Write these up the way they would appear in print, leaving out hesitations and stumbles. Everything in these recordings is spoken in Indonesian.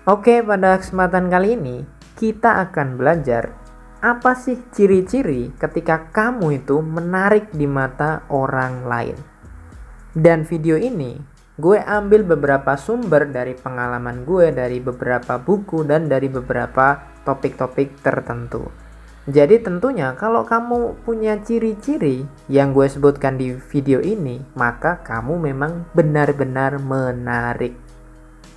Oke, pada kesempatan kali ini kita akan belajar apa sih ciri-ciri ketika kamu itu menarik di mata orang lain. Dan video ini gue ambil beberapa sumber dari pengalaman gue, dari beberapa buku, dan dari beberapa topik-topik tertentu. Jadi tentunya kalau kamu punya ciri-ciri yang gue sebutkan di video ini, maka kamu memang benar-benar menarik.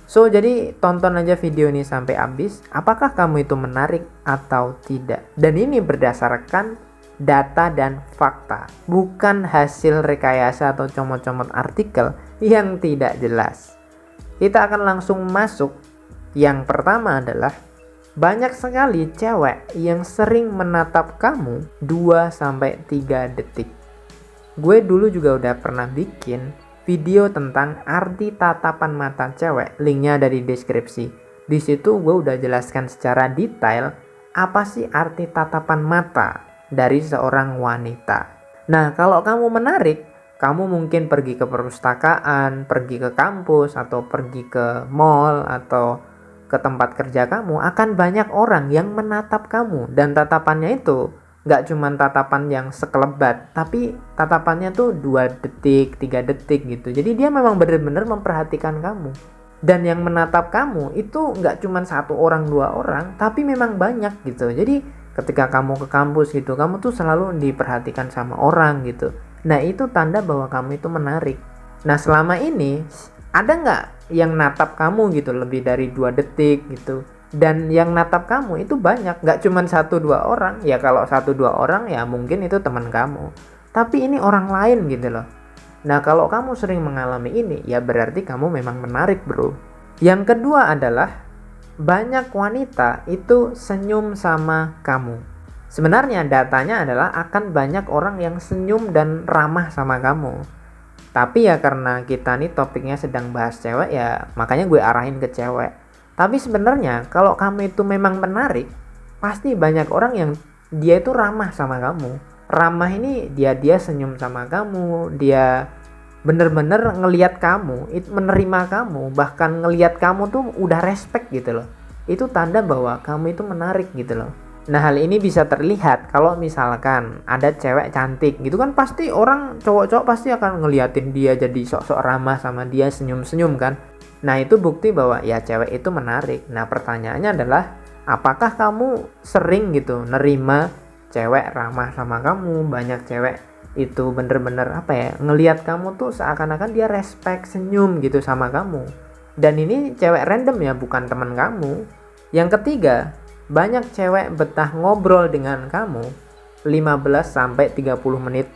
So, jadi tonton aja video ini sampai habis. Apakah kamu itu menarik atau tidak? Dan ini berdasarkan data dan fakta, bukan hasil rekayasa atau comot-comot artikel yang tidak jelas. Kita akan langsung masuk. Yang pertama adalah banyak sekali cewek yang sering menatap kamu 2-3 detik. Gue dulu juga udah pernah bikin video tentang arti tatapan mata cewek, linknya ada di deskripsi. Di situ gue udah jelaskan secara detail apa sih arti tatapan mata dari seorang wanita. Nah, kalau kamu menarik, kamu mungkin pergi ke perpustakaan, pergi ke kampus, atau pergi ke mall, atau ke tempat kerja kamu, akan banyak orang yang menatap kamu. Dan tatapannya itu gak cuman tatapan yang sekelebat, tapi tatapannya tuh 2 detik, 3 detik gitu. Jadi dia memang benar-benar memperhatikan kamu. Dan yang menatap kamu itu gak cuman 1 orang, 2 orang, tapi memang banyak gitu. Jadi ketika kamu ke kampus gitu, kamu tuh selalu diperhatikan sama orang gitu. Nah, itu tanda bahwa kamu itu menarik. Nah, selama ini ada gak yang natap kamu gitu lebih dari 2 detik gitu? Dan yang natap kamu itu banyak, gak cuma 1-2 orang. Ya kalau 1-2 orang ya mungkin itu teman kamu, tapi ini orang lain gitu loh. Nah, kalau kamu sering mengalami ini, ya berarti kamu memang menarik, bro. Yang kedua adalah banyak wanita itu senyum sama kamu. Sebenarnya datanya adalah akan banyak orang yang senyum dan ramah sama kamu. Tapi ya karena kita nih topiknya sedang bahas cewek, ya makanya gue arahin ke cewek. Tapi sebenarnya kalau kamu itu memang menarik, pasti banyak orang yang dia itu ramah sama kamu. Ramah ini dia senyum sama kamu, dia bener-bener ngelihat kamu, menerima kamu, bahkan ngelihat kamu tuh udah respect gitu loh. Itu tanda bahwa kamu itu menarik gitu loh. Nah, hal ini bisa terlihat kalau misalkan ada cewek cantik gitu kan, pasti orang cowok-cowok pasti akan ngeliatin dia, jadi sok-sok ramah sama dia, senyum-senyum kan. Nah, itu bukti bahwa ya cewek itu menarik. Nah, pertanyaannya adalah apakah kamu sering gitu nerima cewek ramah sama kamu? Banyak cewek itu bener-bener ngelihat kamu tuh seakan-akan dia respect, senyum gitu sama kamu. Dan ini cewek random ya, bukan teman kamu. Yang ketiga, banyak cewek betah ngobrol dengan kamu 15-30 menit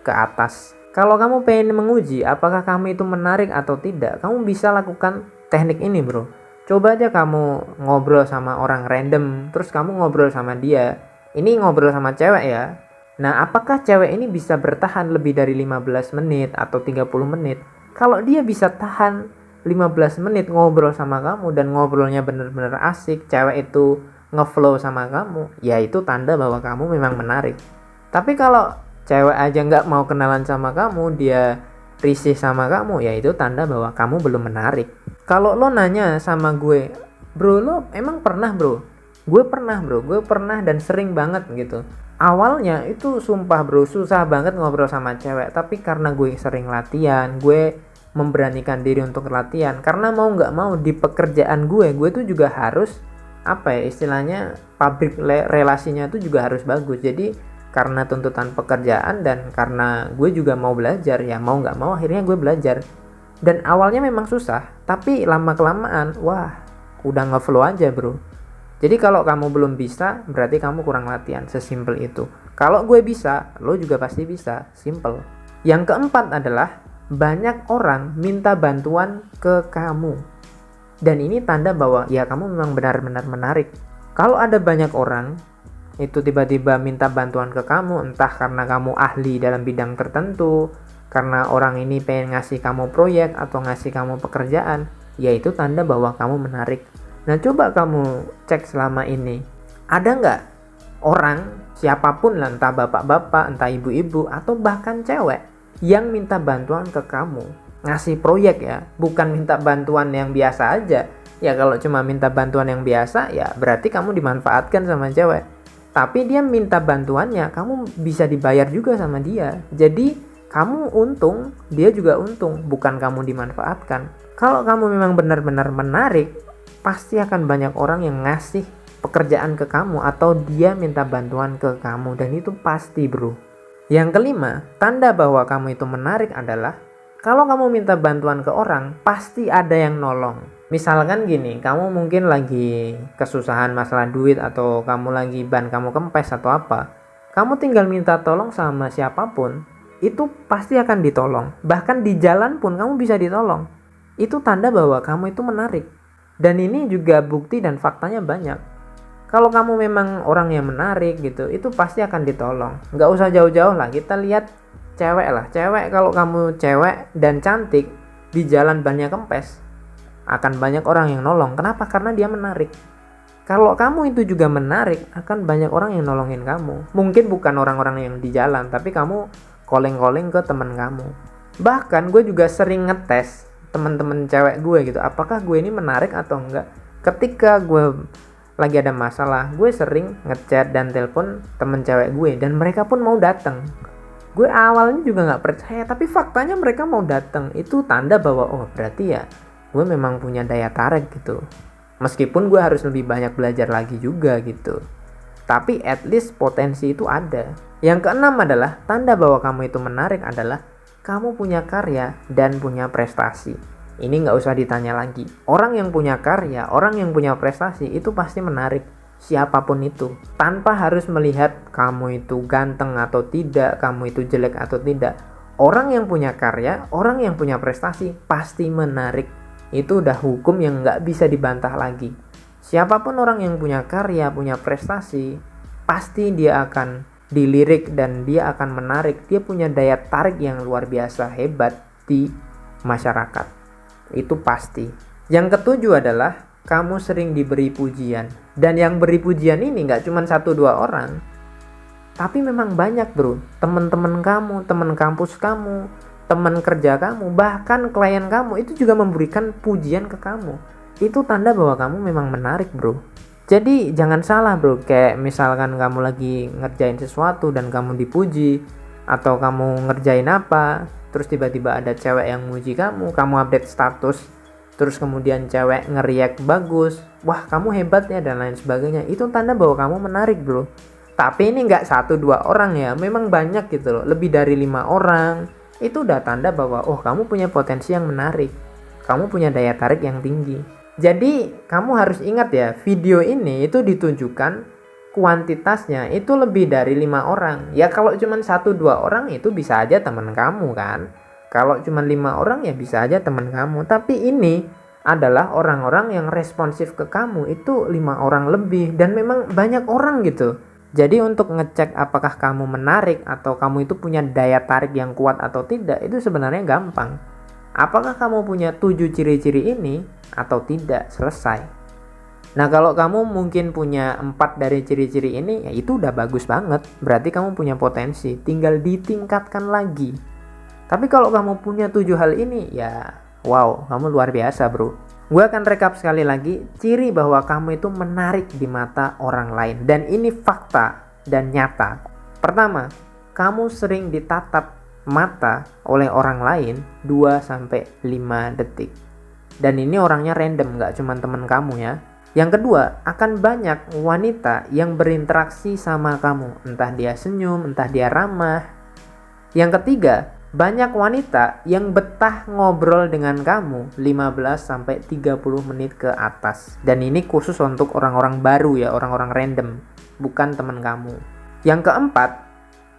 ke atas. Kalau kamu pengen menguji apakah kamu itu menarik atau tidak, kamu bisa lakukan teknik ini, bro. Coba aja kamu ngobrol sama orang random, terus kamu ngobrol sama dia. Ini ngobrol sama cewek ya. Nah, apakah cewek ini bisa bertahan lebih dari 15 menit atau 30 menit? Kalau dia bisa tahan 15 menit ngobrol sama kamu dan ngobrolnya bener-bener asik, cewek itu ngeflow sama kamu, ya itu tanda bahwa kamu memang menarik. Tapi kalau cewek aja nggak mau kenalan sama kamu, dia risih sama kamu, ya itu tanda bahwa kamu belum menarik. Kalau lo nanya sama gue, bro, lo emang pernah, bro? Gue pernah dan sering banget gitu. Awalnya itu sumpah, bro, susah banget ngobrol sama cewek. Tapi karena gue sering latihan, gue memberanikan diri untuk latihan. Karena mau nggak mau di pekerjaan gue tuh juga harus istilahnya public relasinya tuh juga harus bagus. Jadi karena tuntutan pekerjaan dan karena gue juga mau belajar, ya mau nggak mau akhirnya gue belajar. Dan awalnya memang susah, tapi lama kelamaan wah udah ngeflow aja, bro. Jadi kalau kamu belum bisa, berarti kamu kurang latihan, sesimpel itu. Kalau gue bisa, lo juga pasti bisa, simple. Yang keempat adalah banyak orang minta bantuan ke kamu. Dan ini tanda bahwa ya kamu memang benar-benar menarik. Kalau ada banyak orang itu tiba-tiba minta bantuan ke kamu, entah karena kamu ahli dalam bidang tertentu, karena orang ini pengen ngasih kamu proyek atau ngasih kamu pekerjaan, ya itu tanda bahwa kamu menarik. Nah, coba kamu cek selama ini, ada nggak orang siapapun lah, entah bapak-bapak, entah ibu-ibu, atau bahkan cewek yang minta bantuan ke kamu, ngasih proyek ya, bukan minta bantuan yang biasa aja, Ya kalau cuma minta bantuan yang biasa, ya berarti kamu dimanfaatkan sama cewek. Tapi dia minta bantuannya, kamu bisa dibayar juga sama dia. Jadi kamu untung, dia juga untung, bukan kamu dimanfaatkan. Kalau kamu memang benar-benar menarik, pasti akan banyak orang yang ngasih pekerjaan ke kamu atau dia minta bantuan ke kamu, dan itu pasti, bro. Yang kelima, tanda bahwa kamu itu menarik adalah kalau kamu minta bantuan ke orang, pasti ada yang nolong. Misalkan gini, kamu mungkin lagi kesusahan masalah duit atau kamu lagi ban kamu kempes atau apa. Kamu tinggal minta tolong sama siapapun, itu pasti akan ditolong. Bahkan di jalan pun kamu bisa ditolong. Itu tanda bahwa kamu itu menarik. Dan ini juga bukti dan faktanya banyak. Kalau kamu memang orang yang menarik gitu, itu pasti akan ditolong. Nggak usah jauh-jauh lah, kita lihat cewek lah. Cewek, kalau kamu cewek dan cantik, di jalan bannya kempes, akan banyak orang yang nolong. Kenapa? Karena dia menarik. Kalau kamu itu juga menarik, akan banyak orang yang nolongin kamu. Mungkin bukan orang-orang yang di jalan, tapi kamu calling-calling ke teman kamu. Bahkan gue juga sering ngetes teman-teman cewek gue gitu, apakah gue ini menarik atau enggak. Ketika gue lagi ada masalah, gue sering ngechat dan telepon temen cewek gue, dan mereka pun mau datang. Gue awalnya juga nggak percaya, tapi faktanya mereka mau datang. Itu tanda bahwa oh berarti ya gue memang punya daya tarik gitu. Meskipun gue harus lebih banyak belajar lagi juga gitu, tapi at least potensi itu ada. Yang keenam adalah tanda bahwa kamu itu menarik adalah kamu punya karya dan punya prestasi. Ini nggak usah ditanya lagi. Orang yang punya karya, orang yang punya prestasi itu pasti menarik. Siapapun itu, tanpa harus melihat kamu itu ganteng atau tidak, kamu itu jelek atau tidak. Orang yang punya karya, orang yang punya prestasi pasti menarik. Itu udah hukum yang nggak bisa dibantah lagi. Siapapun orang yang punya karya, punya prestasi, pasti dia akan dilirik dan dia akan menarik. Dia punya daya tarik yang luar biasa hebat di masyarakat. Itu pasti. Yang ketujuh adalah kamu sering diberi pujian. Dan yang beri pujian ini nggak cuma 1-2 orang, tapi memang banyak, bro. Teman-teman kamu, teman kampus kamu, teman kerja kamu, bahkan klien kamu itu juga memberikan pujian ke kamu. Itu tanda bahwa kamu memang menarik, bro. Jadi jangan salah, bro. Kayak misalkan kamu lagi ngerjain sesuatu dan kamu dipuji, atau kamu ngerjain apa, terus tiba-tiba ada cewek yang muji kamu update status, terus kemudian cewek nge-react bagus, wah kamu hebat ya dan lain sebagainya. Itu tanda bahwa kamu menarik, bro. Tapi ini nggak 1-2 orang ya, memang banyak gitu loh, lebih dari 5 orang. Itu udah tanda bahwa oh kamu punya potensi yang menarik, kamu punya daya tarik yang tinggi. Jadi kamu harus ingat ya, video ini itu ditunjukkan kuantitasnya itu lebih dari 5 orang. Ya kalau cuma 1-2 orang itu bisa aja teman kamu kan. Kalau cuma 5 orang ya bisa aja teman kamu. Tapi ini adalah orang-orang yang responsif ke kamu, itu 5 orang lebih, dan memang banyak orang gitu. Jadi untuk ngecek apakah kamu menarik atau kamu itu punya daya tarik yang kuat atau tidak, itu sebenarnya gampang. Apakah kamu punya 7 ciri-ciri ini atau tidak, selesai. Nah kalau kamu mungkin punya 4 dari ciri-ciri ini, ya itu udah bagus banget. Berarti kamu punya potensi, tinggal ditingkatkan lagi. Tapi kalau kamu punya 7 hal ini, ya wow, kamu luar biasa, bro. Gue akan rekap sekali lagi ciri bahwa kamu itu menarik di mata orang lain. Dan ini fakta dan nyata. Pertama, kamu sering ditatap mata oleh orang lain 2-5 detik. Dan ini orangnya random, gak cuma teman kamu ya. Yang kedua, akan banyak wanita yang berinteraksi sama kamu. Entah dia senyum, entah dia ramah. Yang ketiga, banyak wanita yang betah ngobrol dengan kamu 15-30 menit ke atas. Dan ini khusus untuk orang-orang baru ya, orang-orang random, bukan teman kamu. Yang keempat,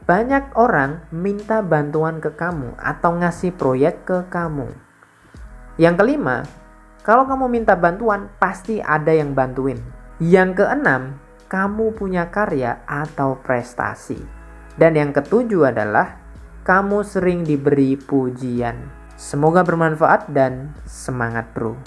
banyak orang minta bantuan ke kamu atau ngasih proyek ke kamu. Yang kelima, kalau kamu minta bantuan, pasti ada yang bantuin. Yang keenam, kamu punya karya atau prestasi. Dan yang ketujuh adalah kamu sering diberi pujian. Semoga bermanfaat dan semangat, bro.